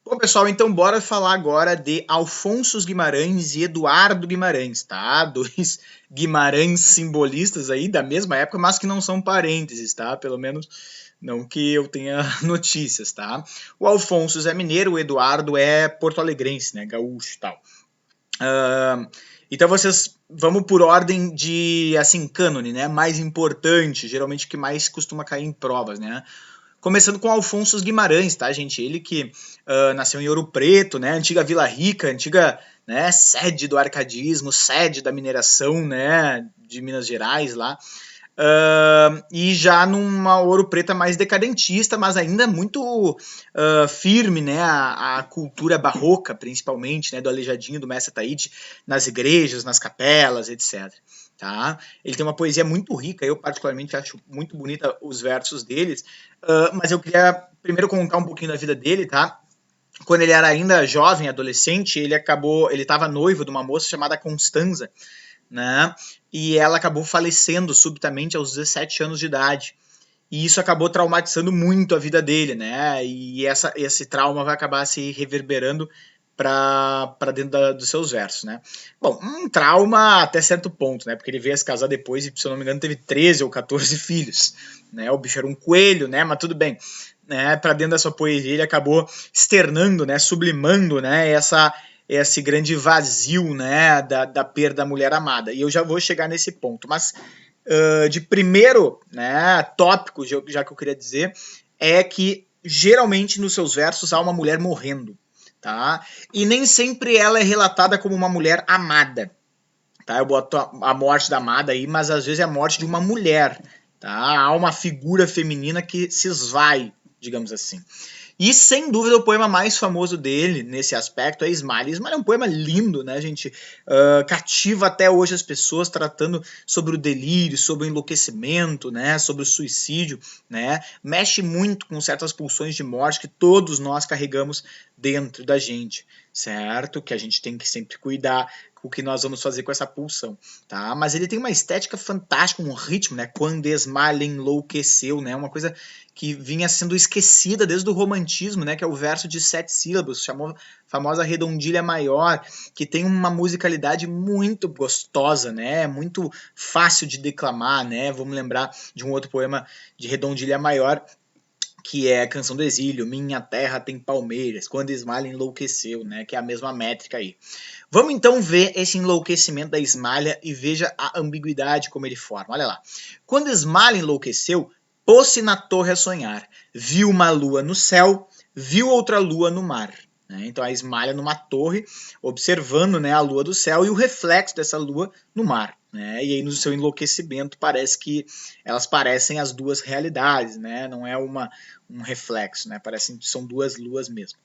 Bom, pessoal, então bora falar agora de Alfonso Guimarães e Eduardo Guimarães, tá? Dois Guimarães simbolistas aí da mesma época, mas que não são parênteses, tá? Pelo menos não que eu tenha notícias, tá? O Alfonso é mineiro, o Eduardo é porto-alegrense, né? Gaúcho e tal. Então vocês vamos por ordem de assim cânone, né? Mais importante, geralmente que mais costuma cair em provas, né? Começando com Alfonso Guimarães, tá, gente? Ele que nasceu em Ouro Preto, né? Antiga Vila Rica, antiga, né, sede do arcadismo, sede da mineração, né, de Minas Gerais lá. E já numa Ouro Preta mais decadentista, mas ainda muito firme, né, a cultura barroca, principalmente, né, do Aleijadinho, do Mestre Ataíde, nas igrejas, nas capelas, etc. Tá? Ele tem uma poesia muito rica, eu particularmente acho muito bonita os versos deles, mas eu queria primeiro contar um pouquinho da vida dele, tá? Quando ele era ainda jovem, adolescente, ele estava noivo de uma moça chamada Constanza, né? E ela acabou falecendo subitamente aos 17 anos de idade. E isso acabou traumatizando muito a vida dele, né? E esse trauma vai acabar se reverberando para dentro dos seus versos, né? Bom, um trauma até certo ponto, né? Porque ele veio a se casar depois e, se eu não me engano, teve 13 ou 14 filhos, né? O bicho era um coelho, né? Mas tudo bem, né? Para dentro da sua poesia ele acabou externando, né? Sublimando, né? Esse grande vazio, né? Da perda da mulher amada. E eu já vou chegar nesse ponto, mas de primeiro, né, tópico, já que eu queria dizer, é que geralmente nos seus versos há uma mulher morrendo, tá? E nem sempre ela é relatada como uma mulher amada, tá? Eu boto a morte da amada aí, mas às vezes é a morte de uma mulher, tá? Há uma figura feminina que se esvai, digamos assim. E sem dúvida o poema mais famoso dele nesse aspecto é Ismael. Ismael é um poema lindo, né, gente? Cativa até hoje as pessoas, tratando sobre o delírio, sobre o enlouquecimento, né, sobre o suicídio, né? Mexe muito com certas pulsões de morte que todos nós carregamos dentro da gente, certo? Que a gente tem que sempre cuidar o que nós vamos fazer com essa pulsão, tá? Mas ele tem uma estética fantástica, um ritmo, né? Quando Esmalha enlouqueceu, né? Uma coisa que vinha sendo esquecida desde o romantismo, né? Que é o verso de 7 sílabas, chamou famosa redondilha maior, que tem uma musicalidade muito gostosa, né? Muito fácil de declamar, né? Vamos lembrar de um outro poema de redondilha maior, que é a Canção do Exílio, Minha Terra Tem Palmeiras, Quando Esmalha Enlouqueceu, né? Que é a mesma métrica aí. Vamos então ver esse enlouquecimento da Esmalha e veja a ambiguidade como ele forma. Olha lá. Quando Esmalha enlouqueceu, pôs-se na torre a sonhar. Viu uma lua no céu, viu outra lua no mar. Então a Esmalha numa torre, observando, né, a lua do céu e o reflexo dessa lua no mar. Né? E aí no seu enlouquecimento parece que elas parecem as duas realidades, né? Não é um reflexo, né? Parecem que são duas luas mesmo.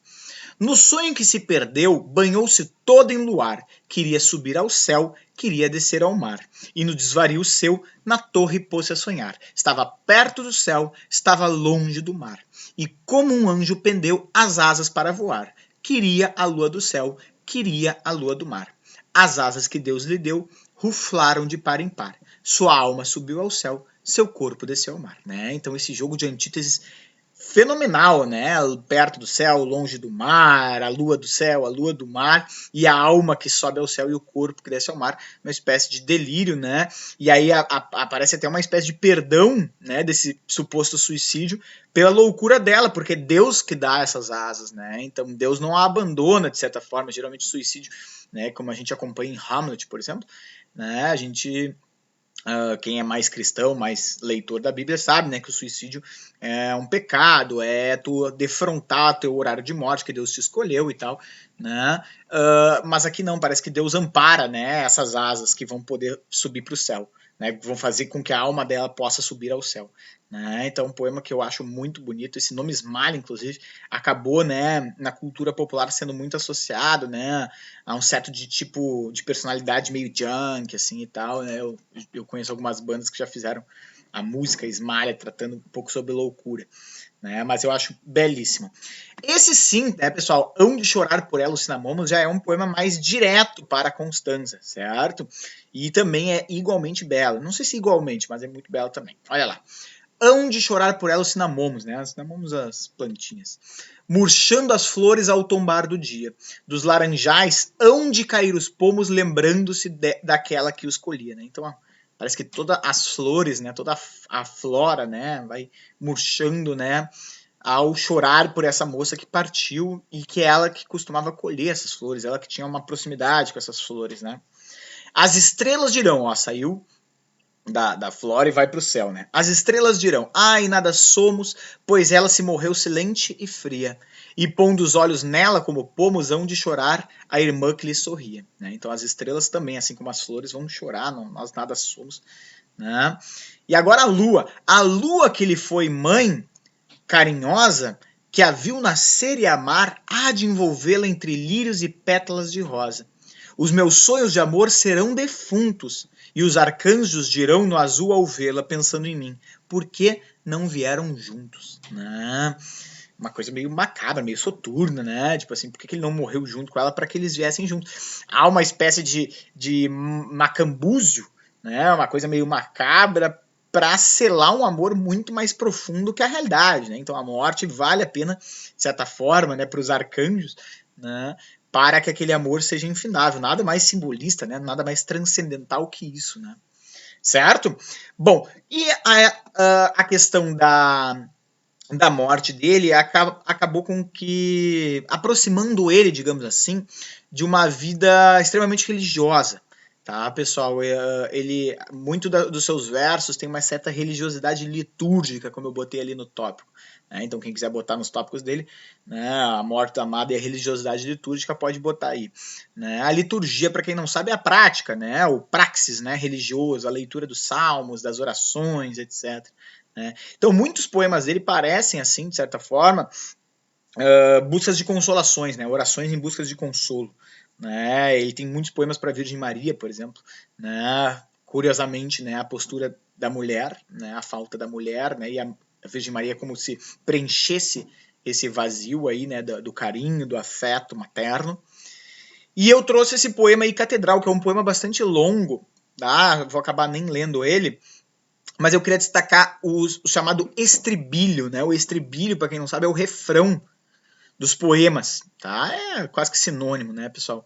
No sonho que se perdeu, banhou-se todo em luar. Queria subir ao céu, queria descer ao mar. E no desvario seu, na torre pôs-se a sonhar. Estava perto do céu, estava longe do mar. E como um anjo pendeu as asas para voar. Queria a lua do céu, queria a lua do mar. As asas que Deus lhe deu ruflaram de par em par. Sua alma subiu ao céu, seu corpo desceu ao mar. Né? Então esse jogo de antíteses fenomenal, né? Perto do céu, longe do mar, a lua do céu, a lua do mar, e a alma que sobe ao céu e o corpo que desce ao mar, uma espécie de delírio, né? E aí aparece até uma espécie de perdão, né, desse suposto suicídio pela loucura dela, porque Deus que dá essas asas, né? Então Deus não a abandona de certa forma, geralmente o suicídio, né, como a gente acompanha em Hamlet, por exemplo, né? A gente quem é mais cristão, mais leitor da Bíblia, sabe, né, que o suicídio é um pecado, é tu defrontar teu horário de morte que Deus te escolheu e tal, né? Mas aqui não, parece que Deus ampara, né, essas asas que vão poder subir para o céu, né, vão fazer com que a alma dela possa subir ao céu. Né? Então, um poema que eu acho muito bonito. Esse nome Smile, inclusive, acabou, né, na cultura popular sendo muito associado, né, a um certo de tipo de personalidade meio junk, assim e tal. Né? Eu conheço algumas bandas que já fizeram a música Smile tratando um pouco sobre loucura. Né? Mas eu acho belíssimo. Esse sim, né, pessoal, Hão de Chorar por Ela os Cinamomos já é um poema mais direto para Constanza, certo? E também é igualmente belo. Não sei se igualmente, mas é muito belo também. Olha lá. Hão de chorar por ela os cinamomos, né? Os cinamomos, as plantinhas. murchando as flores ao tombar do dia. Dos laranjais hão de cair os pomos, lembrando-se daquela que os colhia, né? Então, ó, parece que todas as flores, né, toda a flora, né, vai murchando, né, ao chorar por essa moça que partiu e que é ela que costumava colher essas flores, ela que tinha uma proximidade com essas flores, né? As estrelas dirão, ó, saiu da flora e vai para o céu, né? As estrelas dirão, ai, nada somos, pois ela se morreu silente e fria. E pondo os olhos nela como pomos, hão de chorar a irmã que lhe sorria, né? Então as estrelas também, assim como as flores, vão chorar, não, nós nada somos, né? E agora a lua que lhe foi mãe, carinhosa, que a viu nascer e amar, há de envolvê-la entre lírios e pétalas de rosa. Os meus sonhos de amor serão defuntos, e os arcanjos dirão no azul ao vê-la, pensando em mim, por que não vieram juntos? Né? Uma coisa meio macabra, meio soturna, né? Tipo assim, por que ele não morreu junto com ela para que eles viessem juntos? Há uma espécie de macambúzio, né? Uma coisa meio macabra para selar um amor muito mais profundo que a realidade, né? Então a morte vale a pena, de certa forma, né, para os arcanjos, né? Para que aquele amor seja infindável. Nada mais simbolista, né? Nada mais transcendental que isso, né? Certo? Bom, e a questão da morte dele acabou com que aproximando ele, digamos assim, de uma vida extremamente religiosa, tá, pessoal? Ele muito dos seus versos tem uma certa religiosidade litúrgica, como eu botei ali no tópico, né? Então quem quiser botar nos tópicos dele, né, a morte amada e a religiosidade litúrgica pode botar aí, né? A liturgia, para quem não sabe, é a prática, né? O praxis, né, religioso, a leitura dos salmos, das orações, etc. Né? Então, muitos poemas dele parecem, assim, de certa forma, buscas de consolações, né? Orações em buscas de consolo. Né? Ele tem muitos poemas para a Virgem Maria, por exemplo. Né? Curiosamente, né, a postura da mulher, né, a falta da mulher, né, e a Virgem Maria como se preenchesse esse vazio aí, né, do carinho, do afeto materno. E eu trouxe esse poema aí, Catedral, que é um poema bastante longo, tá? Vou acabar nem lendo ele, mas eu queria destacar o chamado estribilho, né? O estribilho, para quem não sabe, é o refrão dos poemas, tá? É quase que sinônimo, né, pessoal?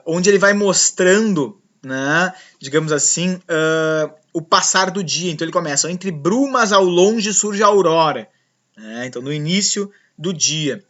Onde ele vai mostrando, né, digamos assim, o passar do dia. Então ele começa, entre brumas ao longe surge a aurora, né? Então no início do dia,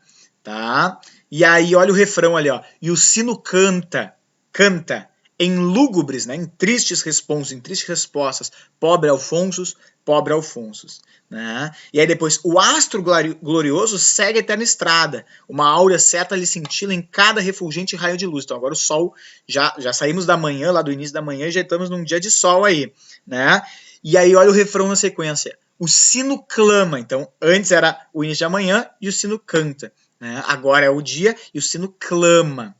tá? E aí olha o refrão ali, ó. E o sino canta, canta em lúgubres, né, em tristes responsos, em tristes respostas, pobre Alfonsos, pobre Alfonsos. Né? E aí depois, o astro glorioso segue a eterna estrada, uma áurea certa lhe cintila em cada refulgente raio de luz. Então agora o sol, já saímos da manhã, lá do início da manhã, e já estamos num dia de sol aí. Né? E aí olha o refrão na sequência. O sino clama, então antes era o início da manhã e o sino canta. Né? Agora é o dia e o sino clama.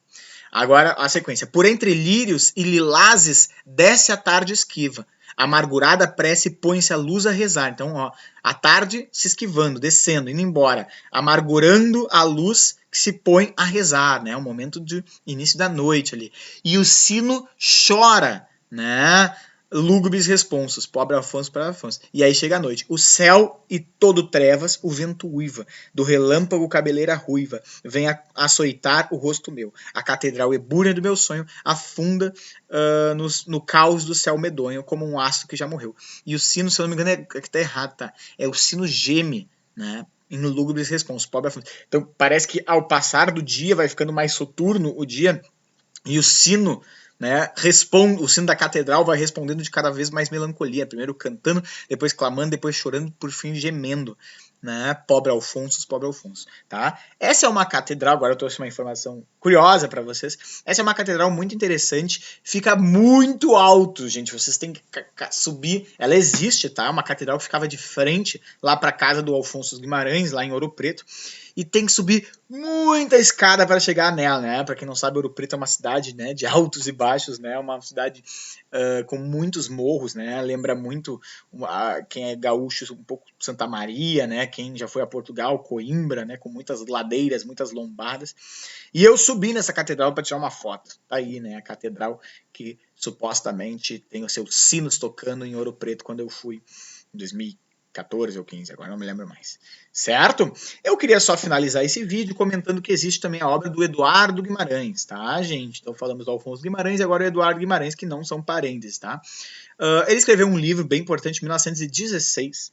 Agora a sequência. Por entre lírios e lilazes desce a tarde esquiva. Amargurada prece põe-se a luz a rezar. Então, ó, a tarde se esquivando, descendo, indo embora. Amargurando a luz que se põe a rezar, né? O momento de início da noite ali. E o sino chora, né? Lúgubres responsos, pobre Afonso para Afonso. E aí chega a noite. O céu e todo trevas, o vento uiva, do relâmpago cabeleira ruiva, vem açoitar o rosto meu. A catedral ebúrnea do meu sonho afunda no caos do céu medonho, como um astro que já morreu. E o sino, se eu não me engano, é que tá errado, tá? É o sino geme, né? E no lúgubres responsos, pobre Afonso. Então parece que ao passar do dia vai ficando mais soturno o dia e o sino, né, o sino da catedral vai respondendo de cada vez mais melancolia, primeiro cantando, depois clamando, depois chorando, por fim gemendo, né, pobre Alfonso, tá? Essa é uma catedral, agora eu trouxe uma informação curiosa para vocês, essa é uma catedral muito interessante, fica muito alto, gente, vocês têm que subir, ela existe, tá? Uma catedral que ficava de frente lá para casa do Alfonso Guimarães, lá em Ouro Preto, e tem que subir muita escada para chegar nela, né? Para quem não sabe, Ouro Preto é uma cidade, né, de altos e baixos, né? Uma cidade com muitos morros, né? Lembra muito quem é gaúcho, um pouco Santa Maria, né? Quem já foi a Portugal, Coimbra, né? Com muitas ladeiras, muitas lombadas. E eu subi nessa catedral para tirar uma foto. Tá aí, né? A catedral que supostamente tem os seus sinos tocando em Ouro Preto quando eu fui em 2000 14 ou 15, agora não me lembro mais. Certo? Eu queria só finalizar esse vídeo comentando que existe também a obra do Eduardo Guimarães, tá, gente? Então falamos do Alfonso Guimarães e agora o Eduardo Guimarães, que não são parentes, tá? Ele escreveu um livro bem importante em 1916,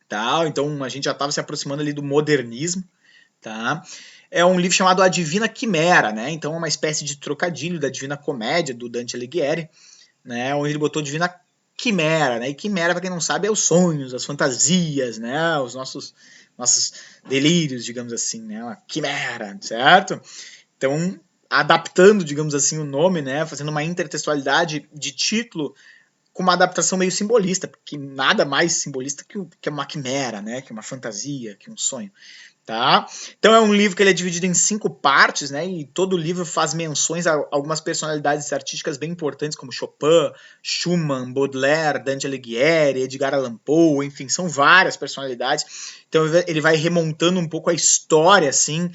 tá? Então a gente já estava se aproximando ali do modernismo, tá? É um livro chamado A Divina Quimera, né? Então é uma espécie de trocadilho da Divina Comédia do Dante Alighieri, né? Onde ele botou Divina Quimera, né? E quimera, para quem não sabe, é os sonhos, as fantasias, né? Os nossos delírios, digamos assim, né? Uma quimera, certo? Então, adaptando, digamos assim, o nome, né? Fazendo uma intertextualidade de título com uma adaptação meio simbolista, porque nada mais simbolista que uma quimera, né? Que uma fantasia, que um sonho. Tá? Então é um livro que ele é dividido em 5 partes, né? E todo o livro faz menções a algumas personalidades artísticas bem importantes, como Chopin, Schumann, Baudelaire, Dante Alighieri, Edgar Allan Poe, enfim, são várias personalidades. Então ele vai remontando um pouco a história, assim,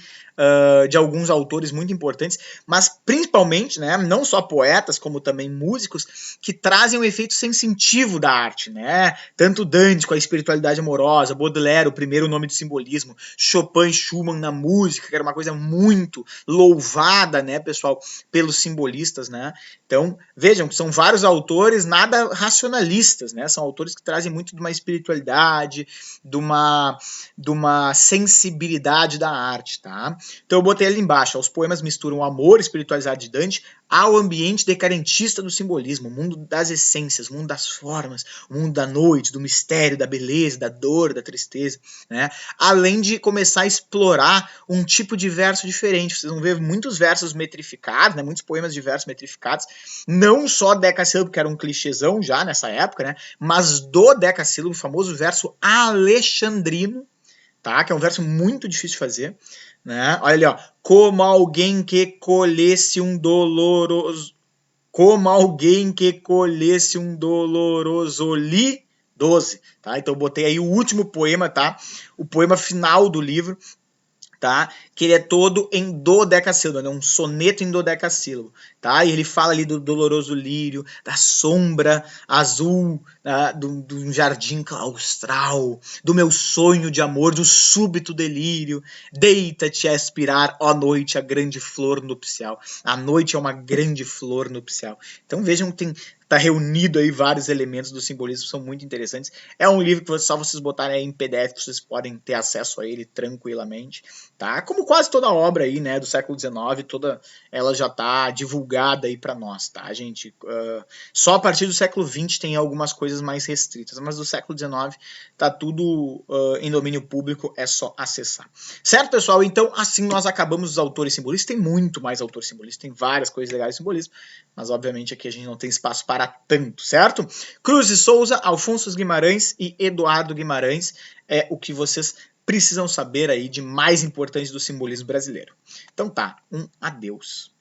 de alguns autores muito importantes, mas principalmente, né, não só poetas, como também músicos, que trazem um efeito sensitivo da arte, né? Tanto Dante com a espiritualidade amorosa, Baudelaire, o primeiro nome do simbolismo, Chopin e Schumann na música, que era uma coisa muito louvada, né, pessoal, pelos simbolistas, né? Então, vejam que são vários autores nada racionalistas, né? São autores que trazem muito de uma espiritualidade, de uma sensibilidade da arte, tá? Então eu botei ali embaixo, os poemas misturam o amor espiritualizado de Dante ao ambiente decadentista do simbolismo, o mundo das essências, o mundo das formas, o mundo da noite, do mistério, da beleza, da dor, da tristeza, né? Além de começar a explorar um tipo de verso diferente. Vocês vão ver muitos versos metrificados, né? Muitos poemas de versos metrificados, não só decassílabo, que era um clichêzão já nessa época, né? Mas do decassílabo, o famoso verso alexandrino, tá? Que é um verso muito difícil de fazer, né? Olha ali, ó. Como alguém que colhesse um doloroso... Como alguém que colhesse um doloroso li 12, tá? Então eu botei aí o último poema, tá? O poema final do livro, tá? Que ele é todo em dodecassílabo, né? Um soneto em dodecassílabo, tá? E ele fala ali do doloroso lírio, da sombra azul, do jardim claustral, do meu sonho de amor, do súbito delírio. Deita-te a expirar, ó noite, a grande flor nupcial. A noite é uma grande flor nupcial. Então vejam que tá reunido aí vários elementos do simbolismo, são muito interessantes. É um livro que só vocês botarem aí em PDF, vocês podem ter acesso a ele tranquilamente, tá? Como quase toda obra aí, né, do século XIX, toda ela já tá divulgada aí para nós, tá, gente? Só a partir do século XX tem algumas coisas mais restritas, mas do século XIX tá tudo em domínio público, é só acessar. Certo, pessoal? Então, assim nós acabamos os autores simbolistas. Tem muito mais autores simbolistas, tem várias coisas legais de simbolismo, mas obviamente aqui a gente não tem espaço para tanto, certo? Cruz de Souza, Alfonso Guimarães e Eduardo Guimarães é o que vocês precisam saber aí de mais importante do simbolismo brasileiro. Então tá, um adeus.